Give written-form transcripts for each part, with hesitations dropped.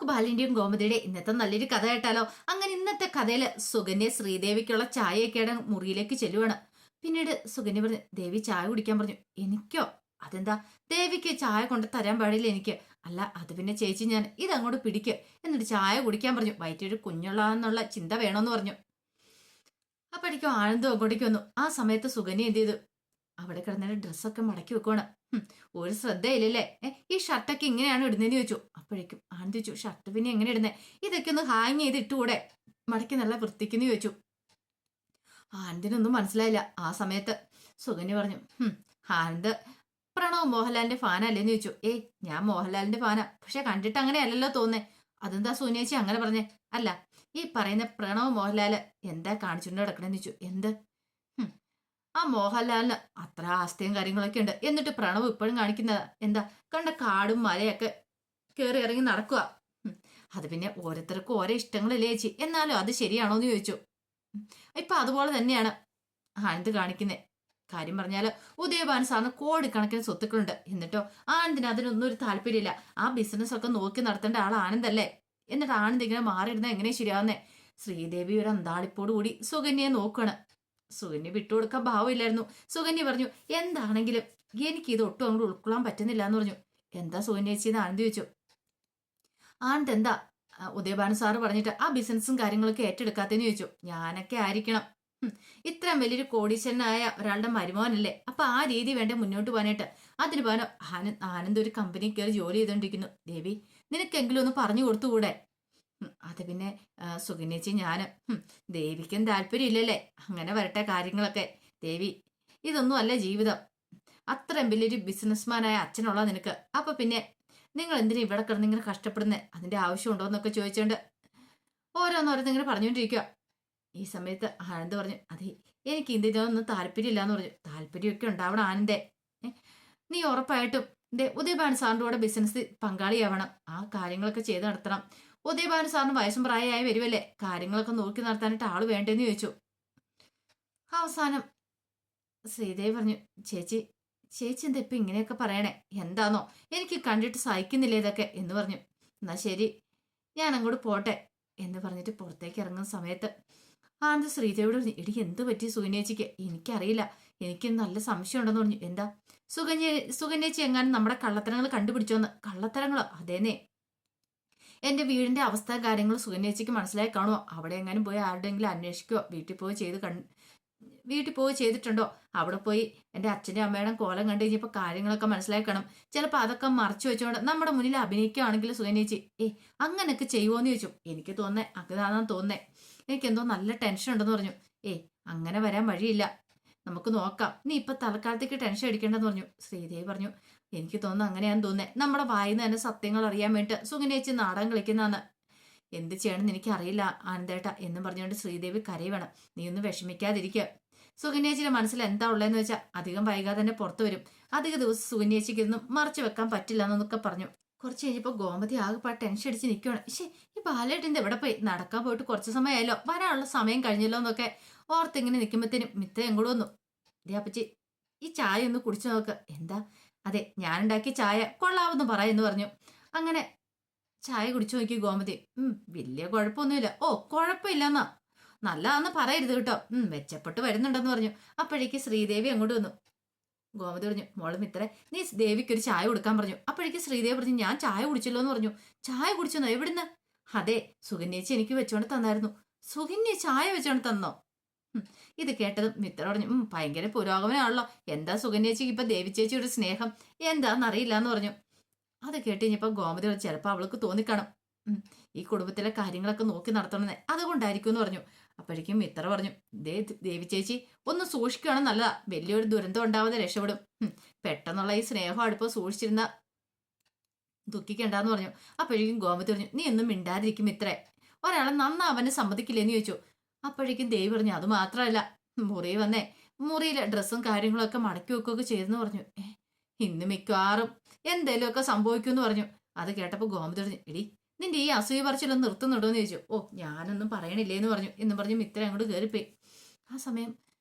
നമുക്ക് ബാലിന്റെയും ഗോമതിയുടെ ഇന്നത്തെ നല്ലൊരു കഥ കേട്ടാലോ? അങ്ങനെ ഇന്നത്തെ കഥയില് സുകന്യ ശ്രീദേവിക്കുള്ള ചായയൊക്കെയാണ് മുറിയിലേക്ക് ചെല്ലുവാണ്. പിന്നീട് സുകന്യ പറഞ്ഞു, ദേവി ചായ കുടിക്കാൻ പറഞ്ഞു. എനിക്കോ? അതെന്താ? ദേവിക്ക് ചായ കൊണ്ട് തരാൻ പാടില്ല എനിക്ക്. അല്ല അത് പിന്നെ ചേച്ചി, ഞാൻ ഇതങ്ങോട്ട് പിടിക്ക്, എന്നിട്ട് ചായ കുടിക്കാൻ പറഞ്ഞു. വയറ്റൊരു കുഞ്ഞുള്ളാന്നുള്ള ചിന്ത വേണമെന്ന് പറഞ്ഞു. അപ്പോഴേക്കും ആനന്ദം അങ്ങോട്ടേക്ക് വന്നു. ആ സമയത്ത് സുകന്യ എന്ത് ചെയ്തു? അവിടെ കിടന്നിട്ട് ഡ്രസ്സൊക്കെ മടക്കി വെക്കുവാണ്. ഒരു ശ്രദ്ധയില്ലല്ലേ? ഈ ഷർട്ടൊക്കെ ഇങ്ങനെയാണ് ഇടുന്നതെന്ന് ചോദിച്ചു. അപ്പോഴേക്കും ആനന്ദ് ചോദിച്ചു, ഷർട്ട് പിന്നെ എങ്ങനെ ഇടുന്നേ? ഇതൊക്കെ ഒന്ന് ഹാങ് ചെയ്ത് ഇട്ടുകൂടെ? മടക്കി നല്ല വൃത്തിക്കെന്ന് ചോദിച്ചു. ആനന്ദിനൊന്നും മനസ്സിലായില്ല. ആ സമയത്ത് സുകന്യ പറഞ്ഞു, ആനന്ദ് പ്രണവ് മോഹൻലാലിന്റെ ഫാനല്ലേന്ന് ചോദിച്ചു. ഞാൻ മോഹൻലാലിന്റെ ഫാനാ, പക്ഷെ കണ്ടിട്ട് അങ്ങനെ അല്ലല്ലോ തോന്നേ. അതെന്താ സൂനേച്ചി അങ്ങനെ പറഞ്ഞേ? അല്ല, ഈ പറയുന്ന പ്രണവ് മോഹൻലാല് എന്താ കാണിച്ചുകൊണ്ട് കിടക്കണെന്ന് ചോദിച്ചു. എന്ത്? ആ മോഹൻലാലിന് അത്ര ആസ്തിയും കാര്യങ്ങളൊക്കെ ഉണ്ട്, എന്നിട്ട് പ്രണവ് ഇപ്പോഴും കാണിക്കുന്നതാ എന്താ? കണ്ട കാടും മലയൊക്കെ കയറി ഇറങ്ങി നടക്കുക. അത് പിന്നെ ഓരോരുത്തർക്കും ഓരോ ഇഷ്ടങ്ങളില്ലേ ചേച്ചി, എന്നാലും അത് ശരിയാണോന്ന് ചോദിച്ചു. ഇപ്പൊ അതുപോലെ തന്നെയാണ് ആനന്ദ് കാണിക്കുന്നത്. കാര്യം പറഞ്ഞാല് ഉദയഭാൻ സാറിന് കോടിക്കണക്കിന് സ്വത്തുക്കളുണ്ട്, എന്നിട്ടോ ആനന്ദിന് അതിനൊന്നും ഒരു താല്പര്യമില്ല. ആ ബിസിനസ് ഒക്കെ നോക്കി നടത്തേണ്ട ആൾ ആനന്ദല്ലേ? എന്നിട്ട് ആനന്ദ് ഇങ്ങനെ മാറിയിരുന്ന എങ്ങനെ ശരിയാവുന്നേ? ശ്രീദേവി ഒരു അന്താളിപ്പോട് കൂടി സുകന്യയെ നോക്കുകയാണ്. സുകന്യ വിട്ടുകൊടുക്കാൻ ഭാവമില്ലായിരുന്നു. സുകന്യ പറഞ്ഞു, എന്താണെങ്കിലും എനിക്ക് ഇത് ഒട്ടും അങ്ങോട്ട് ഉൾക്കൊള്ളാൻ പറ്റുന്നില്ല എന്ന് പറഞ്ഞു. എന്താ സുകന്യ ചേച്ചി എന്ന് ആനന്ദ് ചോദിച്ചു. ആനന്ദ് എന്താ ഉദയഭാനു സാറ് പറഞ്ഞിട്ട് ആ ബിസിനസ്സും കാര്യങ്ങളൊക്കെ ഏറ്റെടുക്കാത്തെന്ന് ചോദിച്ചു. ഞാനൊക്കെ ആയിരിക്കണം, ഇത്രയും വലിയൊരു കോടീശ്വരനായ ഒരാളുടെ മരുമോനല്ലേ? അപ്പൊ ആ രീതി വേണ്ട മുന്നോട്ട് പോകാനായിട്ട്. അതിന് പകരം ആനന്ദ് ഒരു കമ്പനി കയറി ജോലി ചെയ്തോണ്ടിരിക്കുന്നു. ദേവി, നിനക്കെങ്കിലും ഒന്ന് പറഞ്ഞു കൊടുത്തുകൂടെ? അത് പിന്നെ സുകന്യച്ചി, ഞാന് ദേവിക്കും താല്പര്യമില്ലല്ലേ? അങ്ങനെ വരട്ടെ കാര്യങ്ങളൊക്കെ. ദേവി, ഇതൊന്നും അല്ല ജീവിതം. അത്രയും വലിയൊരു ബിസിനസ്മാനായ അച്ഛനുള്ള നിനക്ക് അപ്പൊ പിന്നെ നിങ്ങൾ എന്തിനാ ഇവിടെ കിടന്ന് ഇങ്ങനെ കഷ്ടപ്പെടുന്നേ? അതിന്റെ ആവശ്യമുണ്ടോ എന്നൊക്കെ ചോദിച്ചോണ്ട് ഓരോന്നോരോന്നിങ്ങനെ പറഞ്ഞുകൊണ്ടിരിക്കുക. ഈ സമയത്ത് ആനന്ദ് പറഞ്ഞു, അതെ, എനിക്ക് ഇതിനൊന്നും താല്പര്യമില്ലാന്ന് പറഞ്ഞു. താല്പര്യമൊക്കെ ഉണ്ടാവണം ആനന്ദേ. നീ ഉറപ്പായിട്ടും ഉദയഭാനു സാറിന്റെ കൂടെ ബിസിനസ് പങ്കാളിയാവണം. ആ കാര്യങ്ങളൊക്കെ ചെയ്ത് നടത്തണം. ഉദയഭാനു സാറിന് വയസ്സും പ്രായമായി വരുമല്ലേ? കാര്യങ്ങളൊക്കെ നോക്കി നടത്താനായിട്ട് ആള് വേണ്ടെന്ന് ചോദിച്ചു. അവസാനം ശ്രീദേവി പറഞ്ഞു, ചേച്ചി ചേച്ചി എന്താ ഇപ്പൊ ഇങ്ങനെയൊക്കെ പറയണേ? എന്താന്നോ, എനിക്ക് കണ്ടിട്ട് സഹിക്കുന്നില്ല ഇതൊക്കെ എന്ന് പറഞ്ഞു. എന്നാ ശരി, ഞാൻ അങ്ങോട്ട് പോട്ടെ എന്ന് പറഞ്ഞിട്ട് പുറത്തേക്ക് ഇറങ്ങുന്ന സമയത്ത് ആനന്ദ് ശ്രീദേവിയോട് പറഞ്ഞു, എടി എന്ത് പറ്റി സുകന്യേച്ചിക്ക്? എനിക്കറിയില്ല, എനിക്ക് നല്ല സംശയം ഉണ്ടെന്ന് പറഞ്ഞു. എന്താ? സുകന്യേച്ചി എങ്ങാനും നമ്മുടെ കള്ളത്തരങ്ങൾ കണ്ടുപിടിച്ചോന്ന്? കള്ളത്തരങ്ങളോ? അതേന്നേ, എന്റെ വീടിന്റെ അവസ്ഥ കാര്യങ്ങൾ സുകന്യേച്ചിക്ക് മനസ്സിലായി കാണുമോ? അവിടെ എങ്ങാനും പോയി ആരുടെയെങ്കിലും അന്വേഷിക്കുകയോ വീട്ടിൽ പോയി ചെയ്തിട്ടുണ്ടോ? അവിടെ പോയി എൻ്റെ അച്ഛൻ്റെ അമ്മയുടെ കോലം കണ്ടു കഴിഞ്ഞപ്പോൾ കാര്യങ്ങളൊക്കെ മനസ്സിലാക്കണം. ചിലപ്പോൾ അതൊക്കെ മറച്ചു വെച്ചുകൊണ്ട് നമ്മുടെ മുന്നിൽ അഭിനയിക്കുകയാണെങ്കിൽ സുകന്യേച്ചി അങ്ങനെയൊക്കെ ചെയ്യുമോന്ന് ചോദിച്ചു. എനിക്ക് തോന്നേ അങ്ങനാണെന്ന് തോന്നേ. എനിക്കെന്തോ നല്ല ടെൻഷൻ ഉണ്ടെന്ന് പറഞ്ഞു. അങ്ങനെ വരാൻ വഴിയില്ല, നമുക്ക് നോക്കാം. നീ ഇപ്പൊ തൽക്കാലത്തേക്ക് ടെൻഷൻ അടിക്കേണ്ടെന്ന് പറഞ്ഞു. ശ്രീദേവി പറഞ്ഞു, എനിക്ക് തോന്നുന്നു അങ്ങനെയാന്ന് തോന്നേ. നമ്മുടെ വായിന്ന് തന്നെ സത്യങ്ങൾ അറിയാൻ വേണ്ടിട്ട് സുകന്യേച്ചി നാടകം കളിക്കുന്നതാണ്. എന്ത് ചെയ്യണമെന്ന് എനിക്കറിയില്ല ആനന്ദേട്ട എന്നും പറഞ്ഞുകൊണ്ട് ശ്രീദേവി കരയുവാണ്. നീ ഒന്ന് വിഷമിക്കാതിരിക്കുക. സുകന്യേച്ചിയുടെ മനസ്സിൽ എന്താ ഉള്ളതെന്ന് വെച്ചാൽ അധികം വൈകാതെ തന്നെ പുറത്തു വരും. അധിക ദിവസം സുകന്യേച്ചിക്ക് ഇതൊന്നും മറച്ചു വെക്കാൻ പറ്റില്ല എന്നൊക്കെ പറഞ്ഞു. കുറച്ച് കഴിഞ്ഞപ്പോൾ ഗോമതി ആകെപ്പാട് ടെൻഷൻ അടിച്ച് നിൽക്കുകയാണ്. ഈ ബാലേട്ടൻ്റെ എവിടെ പോയി? നടക്കാൻ പോയിട്ട് കുറച്ച് സമയമായല്ലോ, വരാനുള്ള സമയം കഴിഞ്ഞല്ലോ എന്നൊക്കെ ഓർത്തിങ്ങനെ നിൽക്കുമ്പോഴത്തേനും മിത്ര എങ്ങോട്ട് വന്നു. അപ്പച്ചി, ഈ ചായ ഒന്ന് കുടിച്ചു നോക്ക്. എന്താ? അതെ, ഞാനുണ്ടാക്കിയ ചായ കൊള്ളാവെന്ന് പറയാന്ന് പറഞ്ഞു. അങ്ങനെ ചായ കുടിച്ചു നോക്കി ഗോമതി. വലിയ കുഴപ്പമൊന്നുമില്ല. കുഴപ്പമില്ലെന്നാ? നല്ലതാന്ന് പറയരുത് കേട്ടോ. മെച്ചപ്പെട്ട് വരുന്നുണ്ടെന്ന് പറഞ്ഞു. അപ്പോഴേക്ക് ശ്രീദേവി അങ്ങോട്ട് വന്നു. ഗോമതി പറഞ്ഞു, മോള് മിത്രേ, നീ ദേവിക്ക് ഒരു ചായ കൊടുക്കാൻ പറഞ്ഞു. അപ്പോഴേക്ക് ശ്രീദേവി പറഞ്ഞു, ഞാൻ ചായ കുടിച്ചല്ലോ എന്ന് പറഞ്ഞു. ചായ കുടിച്ചെന്നോ? എവിടുന്ന്? അതെ, സുകന്യേച്ചി എനിക്ക് വെച്ചോണ്ട് തന്നായിരുന്നു. സുകന്യ ചായ വെച്ചോണ്ട് തന്നോ? ഇത് കേട്ടത് മിത്ര പറഞ്ഞു, ഭയങ്കര പുരോഗമനമാണല്ലോ. എന്താ സുകന്യേച്ചിക്ക് ഇപ്പൊ ദേവി ചേച്ചിയുടെ സ്നേഹം എന്താണെന്നറിയില്ല എന്ന് പറഞ്ഞു. അത് കേട്ട് കഴിഞ്ഞപ്പോ ഗോമതി ചിലപ്പോ അവൾക്ക് തോന്നിക്കാണും ഈ കുടുംബത്തിലെ കാര്യങ്ങളൊക്കെ നോക്കി നടത്തണമെന്ന്, അതുകൊണ്ടായിരിക്കും എന്ന് പറഞ്ഞു. അപ്പോഴേക്കും മിത്ര പറഞ്ഞു, ദേവി ചേച്ചി ഒന്ന് സൂക്ഷിക്കുകയാണ് നല്ലതാ. വലിയൊരു ദുരന്തം ഉണ്ടാവാതെ രക്ഷപ്പെടും. പെട്ടെന്നുള്ള ഈ സ്നേഹം അടുപ്പം സൂക്ഷിച്ചിരുന്ന ദുഃഖിക്കണ്ടെന്ന് പറഞ്ഞു. അപ്പോഴേക്കും ഗോമതി പറഞ്ഞു, നീ ഒന്നും മിണ്ടാതിരിക്കും മിത്രേ, ഒരാളെ നന്നാവനെ സമ്മതിക്കില്ലെന്ന് ചോദിച്ചു. അപ്പോഴേക്കും ദേവി പറഞ്ഞു, അത് മാത്രമല്ല, മുറി വന്നേ, മുറിയിലെ ഡ്രസ്സും കാര്യങ്ങളൊക്കെ മടക്കി വെക്കുകയൊക്കെ ചെയ്തെന്ന് പറഞ്ഞു. ഇന്ന് മിക്കവാറും എന്തേലുമൊക്കെ സംഭവിക്കുമെന്ന് പറഞ്ഞു. അത് കേട്ടപ്പോൾ ഗോമതി പറഞ്ഞു, എടി നിന്റെ ഈ അസൂയ പറച്ചിലൊന്നും നിർത്തുന്നുണ്ടോ എന്ന് ചോദിച്ചു. ഞാനൊന്നും പറയണില്ലേന്ന് പറഞ്ഞു എന്നും പറഞ്ഞു മിത്ര അങ്ങോട്ട് കയറിപ്പോയി. ആ സമയം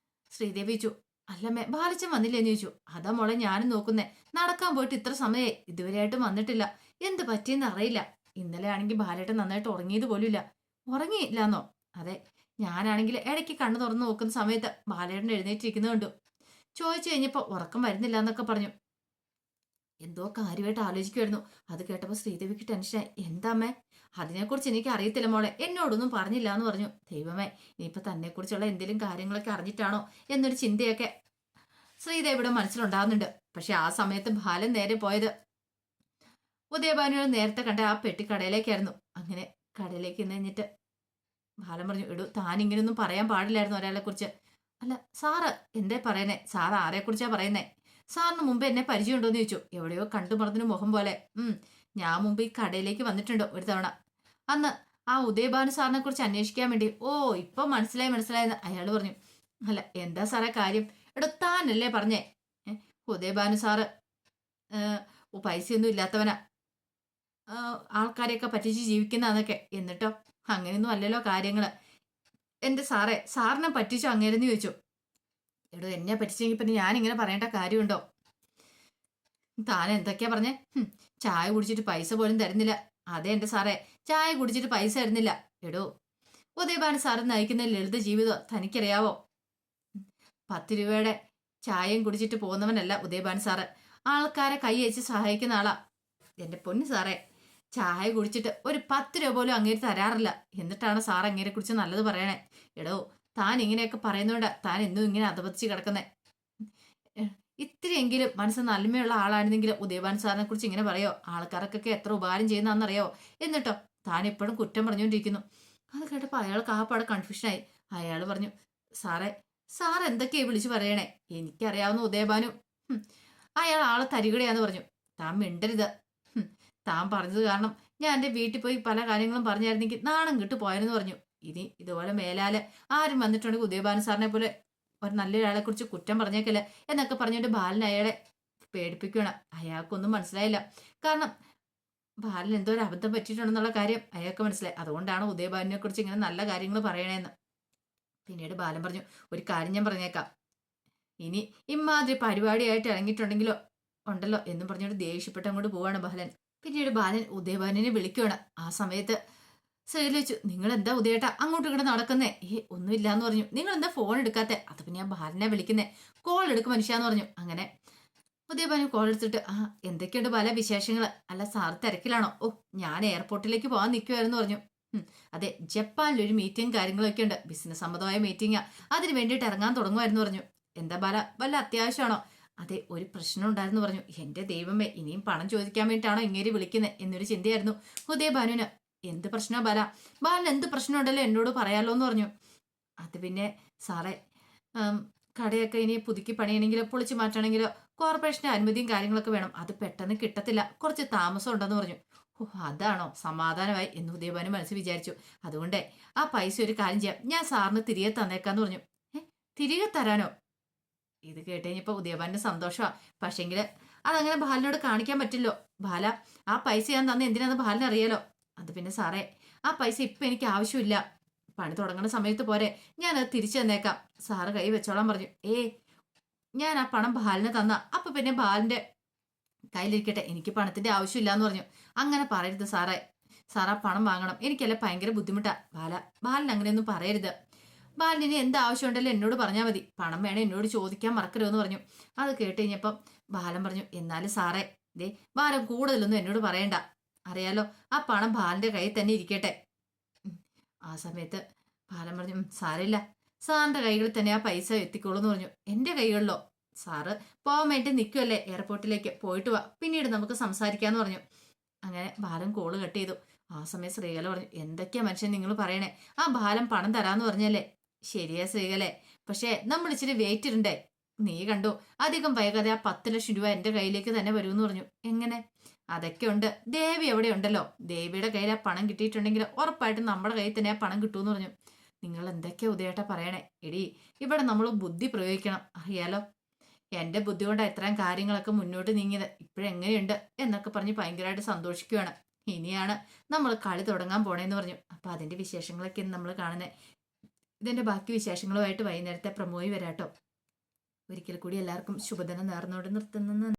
ശ്രീദേവി ചോദിച്ചു, അല്ലമ്മേ ബാലച്ചൻ വന്നില്ലേന്ന് ചോദിച്ചു. അതാ മോളെ ഞാനും നോക്കുന്നേ, നടക്കാൻ പോയിട്ട് ഇത്ര സമയമായി, ഇതുവരെയായിട്ടും വന്നിട്ടില്ല. എന്ത് പറ്റിയെന്ന് അറിയില്ല. ഇന്നലെ ആണെങ്കിൽ ബാലേട്ടൻ നന്നായിട്ട് ഉറങ്ങിയത് പോലുമില്ല. ഉറങ്ങിയില്ലാന്നോ? അതെ, ഞാനാണെങ്കിൽ ഇടയ്ക്ക് കണ്ണു തുറന്ന് നോക്കുന്ന സമയത്ത് ബാലേട്ടൻ എഴുന്നേറ്റിരിക്കുന്നത് കണ്ടു. ചോദിച്ചു കഴിഞ്ഞപ്പോൾ ഉറക്കം വരുന്നില്ല എന്നൊക്കെ പറഞ്ഞു. എന്തോ കാര്യമായിട്ട് ആലോചിക്കുമായിരുന്നു. അത് കേട്ടപ്പോൾ ശ്രീദേവിക്ക് ടെൻഷനായി. എന്താമ്മേ? അതിനെക്കുറിച്ച് എനിക്ക് അറിയത്തില്ല മോളെ, എന്നോടൊന്നും പറഞ്ഞില്ല എന്ന് പറഞ്ഞു. ദൈവമേ, ഇനിയിപ്പോൾ തന്നെക്കുറിച്ചുള്ള എന്തെങ്കിലും കാര്യങ്ങളൊക്കെ അറിഞ്ഞിട്ടാണോ എന്നൊരു ചിന്തയൊക്കെ ശ്രീദേവിയുടെ മനസ്സിലുണ്ടാകുന്നുണ്ട്. പക്ഷെ ആ സമയത്ത് ബാലൻ നേരെ പോയത് ഉദയഭാനുവിനെ നേരത്തെ കണ്ട ആ പെട്ടിക്കടയിലേക്കായിരുന്നു. അങ്ങനെ കടയിലേക്ക് നിന്നിട്ട് ബാലൻ പറഞ്ഞു, എടൂ താൻ ഇങ്ങനെയൊന്നും പറയാൻ പാടില്ലായിരുന്നു ഒരാളെ കുറിച്ച്. അല്ല സാറ് എന്തേ പറയുന്നേ? സാർ ആരെക്കുറിച്ചാ പറയുന്നേ? സാറിന് മുമ്പ് എന്നെ പരിചയമുണ്ടോന്ന് ചോദിച്ചു. എവിടെയോ കണ്ടു മറന്നൊരു മുഖം പോലെ. ഞാൻ മുമ്പ് ഈ കടയിലേക്ക് വന്നിട്ടുണ്ടോ ഒരു തവണ. അന്ന് ആ ഉദയഭാനു സാറിനെ കുറിച്ച് അന്വേഷിക്കാൻ വേണ്ടി. ഓ, ഇപ്പൊ മനസ്സിലായെന്ന് അയാൾ പറഞ്ഞു. അല്ല എന്താ സാറേ കാര്യം? എടോ താനല്ലേ പറഞ്ഞേ ഉദയഭാനു സാറ് പൈസയൊന്നും ഇല്ലാത്തവനാ, ആൾക്കാരെയൊക്കെ പറ്റിച്ച് ജീവിക്കുന്നതൊക്കെ. എന്നിട്ടോ അങ്ങനെയൊന്നും അല്ലല്ലോ കാര്യങ്ങള്. എന്റെ സാറേ, സാറിനെ പറ്റിച്ചോ അങ്ങേരെന്ന് ചോദിച്ചു. എടോ എന്നെ പറ്റിച്ചെങ്കിൽ പിന്നെ ഞാനിങ്ങനെ പറയേണ്ട കാര്യമുണ്ടോ? താൻ എന്തൊക്കെയാ പറഞ്ഞേ? ചായ കുടിച്ചിട്ട് പൈസ പോലും തരുന്നില്ല. അതെ എന്റെ സാറേ, ചായ കുടിച്ചിട്ട് പൈസ തരുന്നില്ല. എടോ ഉദയഭാനു സാറ് നയിക്കുന്ന ലളിത ജീവിതം തനിക്കറിയാവോ? 10 രൂപയുടെ ചായയും കുടിച്ചിട്ട് പോകുന്നവനല്ല ഉദയഭാനു സാറ്. ആൾക്കാരെ കൈ അയച്ച് സഹായിക്കുന്ന ആളാ. എന്റെ പൊന്നു സാറേ, ചായ കുടിച്ചിട്ട് ഒരു 10 രൂപ പോലും അങ്ങേര് തരാറില്ല. എന്നിട്ടാണ് സാർ അങ്ങേരെ കുറിച്ച് നല്ലത് പറയണേ. എടോ താൻ ഇങ്ങനെയൊക്കെ പറയുന്നോണ്ടാ താൻ എന്നും ഇങ്ങനെ അധപതിച്ച് കിടക്കുന്നേ. ഇത്തിരിയെങ്കിലും മനസ്സ് നന്മയുള്ള ആളായിരുന്നെങ്കിൽ ഉദയഭാനു സാറിനെ കുറിച്ച് ഇങ്ങനെ പറയോ? ആൾക്കാർക്കൊക്കെ എത്ര ഉപകാരം ചെയ്യുന്നറിയോ? എന്നിട്ടോ താൻ എപ്പോഴും കുറ്റം പറഞ്ഞുകൊണ്ടിരിക്കുന്നു. അത് കേട്ടപ്പോൾ അയാൾക്ക് ആപ്പാടെ കൺഫ്യൂഷനായി. അയാൾ പറഞ്ഞു, സാറേ സാർ എന്തൊക്കെയാ വിളിച്ചു പറയണേ? എനിക്കറിയാവുന്ന ഉദയഭാനു അയാൾ ആള് തരികടയാന്ന് പറഞ്ഞു. താൻ മിണ്ടരുത്. താൻ പറഞ്ഞത് കാരണം ഞാൻ എൻ്റെ വീട്ടിൽ പോയി പല കാര്യങ്ങളും പറഞ്ഞായിരുന്നെങ്കിൽ നാണം കിട്ടു പോയെന്ന് പറഞ്ഞു. ഇനി ഇതുപോലെ മേലാല് ആരും വന്നിട്ടുണ്ടെങ്കിൽ ഉദയഭാനു സാറിനെ പോലെ ഒരു നല്ലൊരാളെ കുറിച്ച് കുറ്റം പറഞ്ഞേക്കല്ലേ എന്നൊക്കെ പറഞ്ഞുകൊണ്ട് ബാലൻ അയാളെ പേടിപ്പിക്കണം. അയാൾക്കൊന്നും മനസ്സിലായില്ല. കാരണം ബാലൻ എന്തോ ഒരു അബദ്ധം പറ്റിയിട്ടുണ്ടെന്നുള്ള കാര്യം അയാൾക്ക് മനസ്സിലായി. അതുകൊണ്ടാണ് ഉദയഭാനുവിനെ കുറിച്ച് ഇങ്ങനെ നല്ല കാര്യങ്ങൾ പറയണേന്ന്. പിന്നീട് ബാലൻ പറഞ്ഞു, ഒരു കാര്യം ഞാൻ പറഞ്ഞേക്കാം. ഇനി ഇമാതിരി പരിപാടിയായിട്ട് ഇറങ്ങിയിട്ടുണ്ടെങ്കിലോ ഉണ്ടല്ലോ എന്നും പറഞ്ഞുകൊണ്ട് ദേഷ്യപ്പെട്ട് അങ്ങോട്ട് പോവാണ് ബാലൻ. പിന്നീട് ബാലൻ ഉദയഭാനുവിനെ വിളിക്കുകയാണ്. ആ സമയത്ത് ശ്രീല വെച്ചു, നിങ്ങൾ എന്താ ഉദയേട്ടാ അങ്ങോട്ടും ഇങ്ങോട്ട് നടക്കുന്നേ? ഒന്നുമില്ലാന്ന് പറഞ്ഞു. നിങ്ങൾ എന്താ ഫോൺ എടുക്കാത്തെ? അത് പിന്നെ ഞാൻ ബാലനെ വിളിക്കുന്നേ. കോൾ എടുക്കും മനുഷ്യാന്ന് പറഞ്ഞു. അങ്ങനെ ഉദയഭാനു കോൾ എടുത്തിട്ട്, എന്തൊക്കെയുണ്ട് പല വിശേഷങ്ങൾ? അല്ല സാർ തിരക്കിലാണോ? ഓ, ഞാൻ എയർപോർട്ടിലേക്ക് പോകാൻ നിൽക്കുമായിരുന്നു പറഞ്ഞു. അതെ, ജപ്പാനിലൊരു മീറ്റിംഗ് കാര്യങ്ങളൊക്കെ ഉണ്ട്, ബിസിനസ് സംബന്ധമായ മീറ്റിംഗാ. അതിന് വേണ്ടിയിട്ട് ഇറങ്ങാൻ തുടങ്ങുമായിരുന്നു പറഞ്ഞു. എന്താ ബാല, വല്ല അത്യാവശ്യമാണോ? അതെ, ഒരു പ്രശ്നം ഉണ്ടായിരുന്നു പറഞ്ഞു. എന്റെ ദൈവമേ, ഇനിയും പണം ചോദിക്കാൻ വേണ്ടിയിട്ടാണോ ഇങ്ങേര് വിളിക്കുന്നത് എന്നൊരു ചിന്തയായിരുന്നു ഉദയഭാനുവിന്. എന്ത് പ്രശ്നമാ ബാല? ബാലൻ എന്ത് പ്രശ്നം ഉണ്ടല്ലോ എന്നോട് പറയാലോ എന്ന് പറഞ്ഞു. അത് പിന്നെ സാറേ, കടയൊക്കെ ഇനി പുതുക്കി പണിയണമെങ്കിലോ പൊളിച്ചു മാറ്റണമെങ്കിലോ കോർപ്പറേഷന്റെ അനുമതിയും കാര്യങ്ങളൊക്കെ വേണം. അത് പെട്ടെന്ന് കിട്ടത്തില്ല, കുറച്ച് താമസം ഉണ്ടെന്ന് പറഞ്ഞു. ഓ, അതാണോ? സമാധാനമായി എന്ന് ഉദയഭാനു മനസ്സിൽ വിചാരിച്ചു. അതുകൊണ്ട് ആ പൈസ ഒരു കാര്യം ചെയ്യാം, ഞാൻ സാറിന് തിരികെ തന്നേക്കാന്ന് പറഞ്ഞു. തിരികെ തരാനോ? ഇത് കേട്ടുകഴിഞ്ഞപ്പോ ഉദയഭാനു സന്തോഷമാ. പക്ഷെങ്കില് അതങ്ങനെ ബാലനോട് കാണിക്കാൻ പറ്റില്ലോ. ബാല, ആ പൈസ ഞാൻ തന്നെ എന്തിനാന്ന് ബാലന് അറിയാലോ. അത് പിന്നെ സാറേ, ആ പൈസ ഇപ്പൊ എനിക്ക് ആവശ്യമില്ല, പണി തുടങ്ങുന്ന സമയത്ത് പോരെ, ഞാനത് തിരിച്ചു തന്നേക്കാം, സാറ് കൈ വെച്ചോളാൻ പറഞ്ഞു. ഞാൻ ആ പണം ബാലിന് തന്ന അപ്പൊ പിന്നെ ബാലിന്റെ കയ്യിലിരിക്കട്ടെ, എനിക്ക് പണത്തിന്റെ ആവശ്യമില്ലാന്ന് പറഞ്ഞു. അങ്ങനെ പറയരുത് സാറേ, സാർ ആ പണം വാങ്ങണം, എനിക്കല്ല ഭയങ്കര ബുദ്ധിമുട്ടാ. ബാലൻ അങ്ങനെയൊന്നും പറയരുത്. ബാലിന് എന്ത് ആവശ്യമുണ്ടല്ലോ എന്നോട് പറഞ്ഞാൽ മതി, പണം വേണേ എന്നോട് ചോദിക്കാൻ മറക്കരുതെന്ന് പറഞ്ഞു. അത് കേട്ട് കഴിഞ്ഞപ്പം ബാലൻ പറഞ്ഞു, എന്നാലും സാറേ ബാലൻ കൂടുതലൊന്നും എന്നോട് പറയണ്ട, അറിയാലോ ആ പണം ബാലന്റെ കയ്യിൽ തന്നെ ഇരിക്കട്ടെ. ആ സമയത്ത് ബാലൻ പറഞ്ഞു, സാരമില്ല, സാറിന്റെ കൈകളിൽ തന്നെ ആ പൈസ എത്തിക്കോളൂ എന്ന് പറഞ്ഞു. എന്റെ കൈകളിലോ? സാറ് പോകാൻ വേണ്ടി നിൽക്കുമല്ലേ എയർപോർട്ടിലേക്ക്, പോയിട്ട് വാ, പിന്നീട് നമുക്ക് സംസാരിക്കാന്ന് പറഞ്ഞു. അങ്ങനെ ബാലൻ കോള് കട്ട് ചെയ്തു. ആ സമയം ശ്രീകല പറഞ്ഞു, എന്തൊക്കെയാ മനുഷ്യൻ നിങ്ങൾ പറയണേ? ആ ബാലൻ പണം തരാന്ന് പറഞ്ഞല്ലേ? ശരിയാ ശ്രീകലെ, പക്ഷേ നമ്മൾ ഇച്ചിരി വെയിറ്റ് ഇടണ്ടേ? നീ കണ്ടു, അധികം വൈകാതെ ആ 10 ലക്ഷം രൂപ എന്റെ കയ്യിലേക്ക് തന്നെ വരുമെന്ന് പറഞ്ഞു. എങ്ങനെ? അതൊക്കെ ഉണ്ട്, ദേവി എവിടെ ഉണ്ടല്ലോ, ദേവിയുടെ കയ്യിൽ ആ പണം കിട്ടിയിട്ടുണ്ടെങ്കിൽ ഉറപ്പായിട്ടും നമ്മുടെ കയ്യിൽ തന്നെ ആ പണം കിട്ടുമെന്ന് പറഞ്ഞു. നിങ്ങൾ എന്തൊക്കെയാ ഉദയേട്ടാ പറയണേ? എടി, ഇവിടെ നമ്മൾ ബുദ്ധി പ്രയോഗിക്കണം, അറിയാലോ. എന്റെ ബുദ്ധി കൊണ്ട് ഇത്രയും കാര്യങ്ങളൊക്കെ മുന്നോട്ട് നീങ്ങിയത്, ഇപ്പോഴെങ്ങനെയുണ്ട് എന്നൊക്കെ പറഞ്ഞ് ഭയങ്കരമായിട്ട് സന്തോഷിക്കുകയാണ്. ഇനിയാണ് നമ്മൾ കളി തുടങ്ങാൻ പോണേന്ന് പറഞ്ഞു. അപ്പൊ അതിന്റെ വിശേഷങ്ങളൊക്കെ നമ്മൾ കാണുന്നത്. ഇതിന്റെ ബാക്കി വിശേഷങ്ങളുമായിട്ട് വൈകുന്നേരത്തെ പ്രമോയി വരാട്ടോ. ഒരിക്കൽ കൂടി എല്ലാവർക്കും ശുഭദിനം നേർന്നോട് നിർത്തുന്നു.